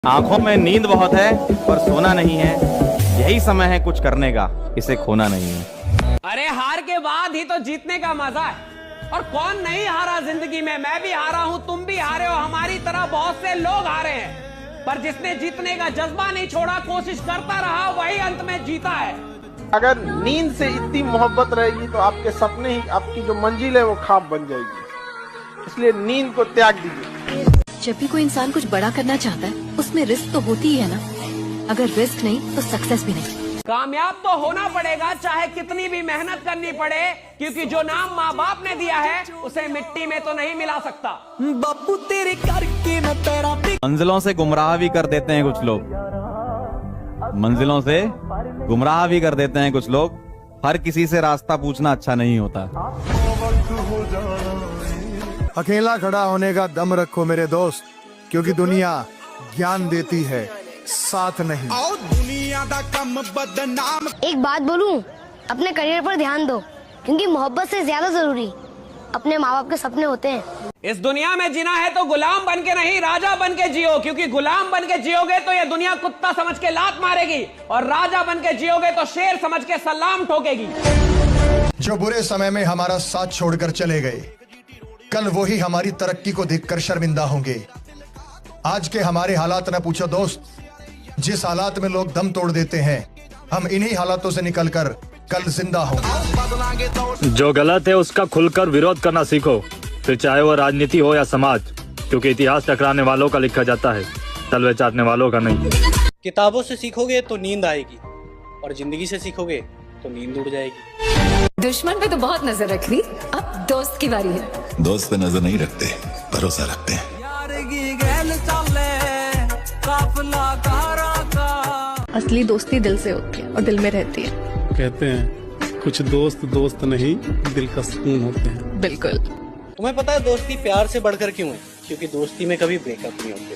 आंखों में नींद बहुत है पर सोना नहीं है। यही समय है कुछ करने का, इसे खोना नहीं है। अरे हार के बाद ही तो जीतने का मजा है। और कौन नहीं हारा जिंदगी में। मैं भी हारा हूं, तुम भी हारे हो, हमारी तरह बहुत से लोग हारे हैं। पर जिसने जीतने का जज्बा नहीं छोड़ा, कोशिश करता रहा, वही अंत में जीता है। अगर नींद से इतनी मोहब्बत रहेगी तो आपके सपने ही, आपकी जो मंजिल है वो ख्वाब बन जाएगी। इसलिए नींद को त्याग दीजिए। जब भी कोई इंसान कुछ बड़ा करना चाहता है, उसमें रिस्क तो होती ही है ना। अगर रिस्क नहीं तो सक्सेस भी नहीं। कामयाब तो होना पड़ेगा, चाहे कितनी भी मेहनत करनी पड़े, क्योंकि जो नाम माँ बाप ने दिया है उसे मिट्टी में तो नहीं मिला सकता। बापू तेरे करके मैं तेरा मंजिलों से गुमराह भी कर देते हैं कुछ लोग। मंजिलों से गुमराह भी कर देते हैं कुछ लोग। हर किसी से रास्ता पूछना अच्छा नहीं होता। अकेला खड़ा होने का दम रखो मेरे दोस्त, क्योंकि दुनिया ज्ञान देती है, साथ नहीं। दुनिया दा कम बदनाम। एक बात बोलूं, अपने करियर पर ध्यान दो, क्योंकि मोहब्बत से ज्यादा जरूरी अपने माँ बाप के सपने होते हैं। इस दुनिया में जीना है तो गुलाम बन के नहीं, राजा बन के जियो। क्योंकि गुलाम बन के जियोगे तो ये दुनिया कुत्ता समझ के लात मारेगी, और राजा बन के जियोगे तो शेर समझ के सलाम ठोकेगी। जो बुरे समय में हमारा साथ छोड़कर चले गए, कल वही हमारी तरक्की को देखकर शर्मिंदा होंगे। आज के हमारे हालात न पूछो दोस्त, जिस हालात में लोग दम तोड़ देते हैं, हम इन्हीं हालातों से निकलकर कल जिंदा होंगे। जो गलत है उसका खुलकर विरोध करना सीखो, फिर चाहे वो राजनीति हो या समाज, क्योंकि इतिहास टकराने वालों का लिखा जाता है, तलवे चाटने वालों का नहीं। किताबों से सीखोगे तो नींद आएगी, और जिंदगी से सीखोगे तो नींद उड़ जाएगी। दुश्मन पे तो बहुत नजर रख ली, अब दोस्त की बारी है। दोस्त पे नजर नहीं रखते, भरोसा रखते हैं। असली दोस्ती दिल से होती है और दिल में रहती है। कहते हैं कुछ दोस्त दोस्त नहीं, दिल का सुकून होते हैं। बिल्कुल। तुम्हें पता है दोस्ती प्यार से बढ़कर क्यों है? क्योंकि दोस्ती में कभी ब्रेकअप नहीं होते।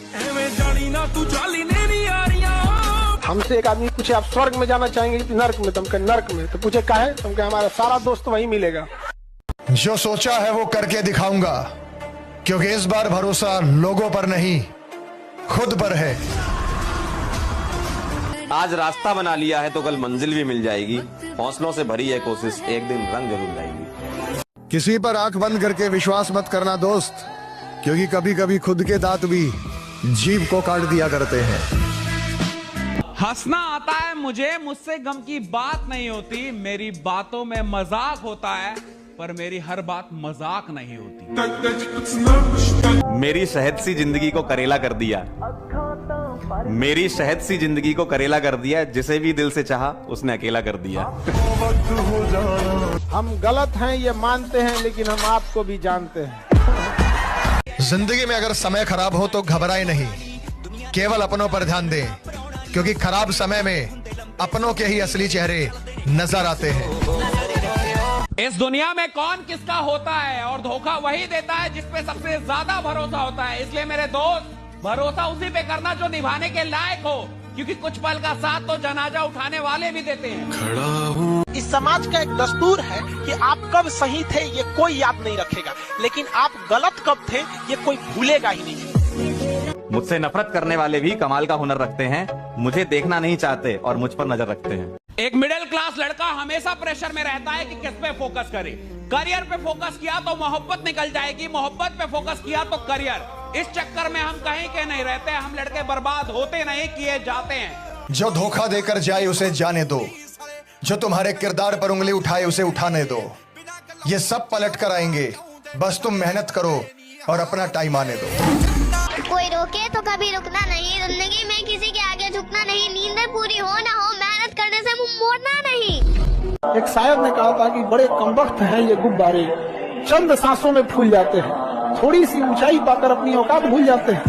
हमसे एक आदमी पूछे आप स्वर्ग में जाना चाहेंगे कि नर्क में? तुम कहे नर्क में। तो पूछे काहे? तुम कहे हमारा सारा दोस्त वहीं मिलेगा। जो सोचा है वो करके दिखाऊंगा, क्योंकि इस बार भरोसा लोगों पर नहीं, खुद पर है। आज रास्ता बना लिया है तो कल मंजिल भी मिल जाएगी। हौसलों से भरी है कोशिश, एक दिन रंग जरूर लाएगी। किसी पर आंख बंद करके विश्वास मत करना दोस्त, क्योंकि कभी कभी खुद के दांत भी जीभ को काट दिया करते हैं। हंसना आता है मुझे, मुझसे गम की बात नहीं होती। मेरी बातों में मजाक होता है, पर मेरी हर बात मजाक नहीं होती। मेरी शहद सी जिंदगी को करेला कर दिया। मेरी शहद सी जिंदगी को करेला कर दिया। जिसे भी दिल से चाहा उसने अकेला कर दिया। हम गलत हैं ये मानते हैं, लेकिन हम आपको भी जानते हैं। जिंदगी में अगर समय खराब हो तो घबराए नहीं, केवल अपनों पर ध्यान दें, क्योंकि खराब समय में अपनों के ही असली चेहरे नजर आते हैं। इस दुनिया में कौन किसका होता है, और धोखा वही देता है जिस पे सबसे ज्यादा भरोसा होता है। इसलिए मेरे दोस्त, भरोसा उसी पे करना जो निभाने के लायक हो, क्योंकि कुछ पल का साथ तो जनाजा उठाने वाले भी देते हैं। इस समाज का एक दस्तूर है कि आप कब सही थे ये कोई याद नहीं रखेगा, लेकिन आप गलत कब थे ये कोई भूलेगा ही नहीं। मुझसे नफरत करने वाले भी कमाल का हुनर रखते हैं। मुझे देखना नहीं चाहते और मुझ पर नजर रखते हैं। एक मिडिल क्लास लड़का हमेशा प्रेशर में रहता है कि किस पे फोकस करे। करियर पे फोकस किया तो मोहब्बत निकल जाएगी, मोहब्बत पे फोकस किया तो करियर। इस चक्कर में हम कहीं के नहीं रहते। हम लड़के बर्बाद होते नहीं, किए जाते हैं। जो धोखा देकर जाए उसे जाने दो, जो तुम्हारे किरदार पर उंगली उठाए उसे उठाने दो। ये सब पलट कर आएंगे, बस तुम मेहनत करो और अपना टाइम आने दो। कोई रोके तो कभी रुकना नहीं, जिंदगी में किसी के आगे झुकना नहीं। नींद पूरी हो ना हो, मेहनत करने से मुंह मोड़ना नहीं। एक शायर ने कहा था कि बड़े कमबख्त हैं ये गुब्बारे, चंद सांसों में फूल जाते हैं, थोड़ी सी ऊंचाई पाकर अपनी औकात भूल जाते हैं।